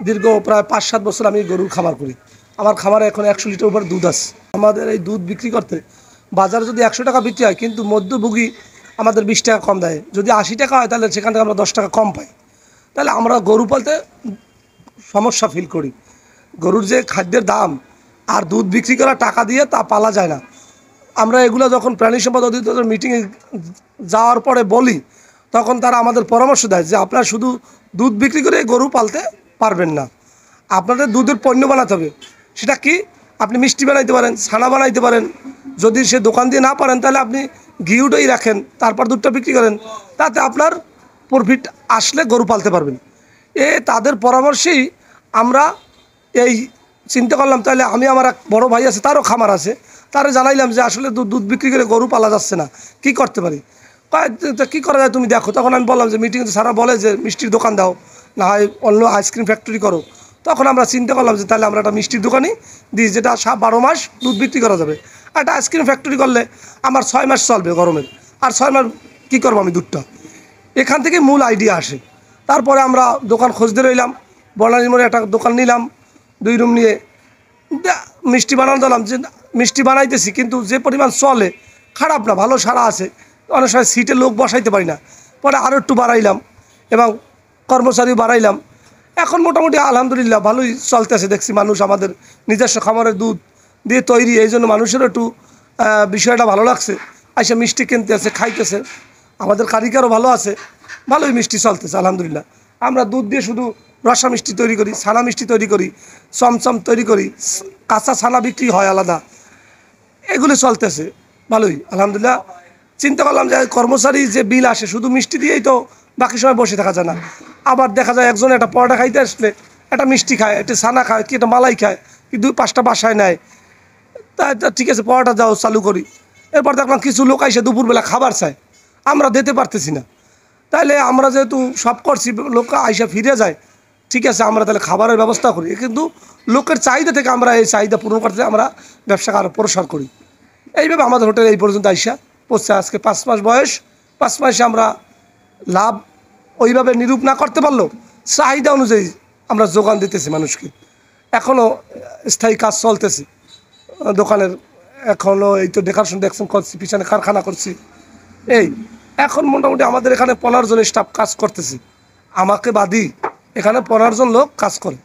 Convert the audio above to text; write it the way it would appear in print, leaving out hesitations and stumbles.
দীর্ঘ প্রায় ৫-৭ বছর আমি গরুর খামার করি। আমার খামারে এখন ১০০ লিটার উপর দুধ আছে। আমাদের এই দুধ বিক্রি করতে বাজারে যদি ১০০ টাকা বিক্রি হয়, কিন্তু মধ্যভোগী আমাদের ২০ টাকা কম দেয়। যদি ৮০ টাকা হয় তাহলে সেখান থেকে আমরা ১০ টাকা কম পাই। তাহলে আমরা গরু পালতে সমস্যা ফিল করি। গরুর যে খাদ্যের দাম আর দুধ বিক্রি করা টাকা দিয়ে তা পালা যায় না। আমরা এগুলো যখন প্রাণী সম্পদ অধিদপ্তরের মিটিংয়ে যাওয়ার পরে বলি, তখন তারা আমাদের পরামর্শ দেয় যে আপনারা শুধু দুধ বিক্রি করে গরু পালতে পারবেন না, আপনাদের দুধের পণ্য বানাতে হবে। সেটা কি? আপনি মিষ্টি বানাইতে পারেন, ছানা বানাইতে পারেন। যদি সে দোকান দিয়ে না পারেন তাহলে আপনি ঘিউটাই রাখেন, তারপর দুধটা বিক্রি করেন, তাতে আপনার প্রফিট আসলে গরু পালতে পারবেন। তাদের পরামর্শেই আমরা এই চিন্তা করলাম। তাহলে আমি, আমার এক বড় ভাই আছে, তারও খামার আছে, তারা জানাইলাম যে আসলে দুধ বিক্রি করে গরু পালা যাচ্ছে না, কি করতে পারি? কী করা যায় তুমি দেখো। তখন আমি বললাম যে মিটিংয়ে সারা বলে যে মিষ্টির দোকান দাও, না হয় অন্য আইসক্রিম ফ্যাক্টরি করো। তখন আমরা চিন্তা করলাম যে তাহলে আমরা একটা মিষ্টির দোকানই দিই, যেটা 12 মাস দুধ বিক্রি করা যাবে। আর একটা আইসক্রিম ফ্যাক্টরি করলে আমার 6 মাস চলবে গরমের, আর 6 মাস কী করবো আমি দুধটা। এখান থেকে মূল আইডিয়া আসে। তারপরে আমরা দোকান খুঁজতে রইলাম, বনানীর মোড়ে একটা দোকান নিলাম, 2 রুম নিয়ে মিষ্টি বানানো দিলাম। যে মিষ্টি বানাইতেছি, কিন্তু যে পরিমাণ চলে খারাপ না, ভালো সারা আছে। অনেক সময় সিটে লোক বসাইতে পারি না, পরে আরও একটু বাড়াইলাম এবং কর্মচারী বাড়াইলাম। এখন মোটামুটি আলহামদুলিল্লাহ ভালোই চলতেছে। দেখছি মানুষ আমাদের নিজস্ব খামারের দুধ দিয়ে তৈরি, এই জন্য মানুষেরও একটু বিষয়টা ভালো লাগছে। আইসা মিষ্টি কিনতে আছে, খাইতেছে। আমাদের কারিগরও ভালো আছে, ভালোই মিষ্টি চলতেছে আলহামদুলিল্লাহ। আমরা দুধ দিয়ে শুধু রসা মিষ্টি তৈরি করি, ছানা মিষ্টি তৈরি করি, চমচম তৈরি করি, কাঁচা ছানা বিক্রি হয় আলাদা। এগুলো চলতেছে ভালোই আলহামদুলিল্লাহ। চিন্তা করলাম যে কর্মচারী যে বিল আসে শুধু মিষ্টি দিয়েই তো বাকি সময় বসে থাকা যায় না। আবার দেখা যায় একজন একটা পরোটা খাইতে আসলে একটা মিষ্টি খায়, একটা ছানা খায়, কি একটা মালাই খায়, কি 2-5টা বাসায় নেয়। তা ঠিক আছে, পরোটা যাও চালু করি। এরপর দেখলাম কিছু লোক এসে দুপুরবেলা খাবার চায়, আমরা দিতে পারতেছি না। তাইলে আমরা যেহেতু সব করছি, লোক আইসা ফিরে যায়, ঠিক আছে আমরা তাহলে খাবারের ব্যবস্থা করি। কিন্তু লোকের চাহিদা থেকে আমরা এই চাহিদা পূরণ করতে আমরা ব্যবসাকে আরও প্রসার করি। এইভাবে আমাদের হোটেল এই পর্যন্ত আইসা পড়ছে। আজকে 5 মাস বয়স। 5 মাসে আমরা লাভ ওইভাবে নিরূপ না করতে পারলেও চাহিদা অনুযায়ী আমরা যোগান দিতেছি মানুষকে। এখনও স্থায়ী কাজ চলতেছে দোকানের। এখনও এই তো দেখাশোনা দেখছেন করছি, পিছনে কারখানা করছি। এখন মোটামুটি আমাদের এখানে 15 জন স্টাফ কাজ করতেছে, আমাকে বাদি এখানে 15 জন লোক কাজ করে।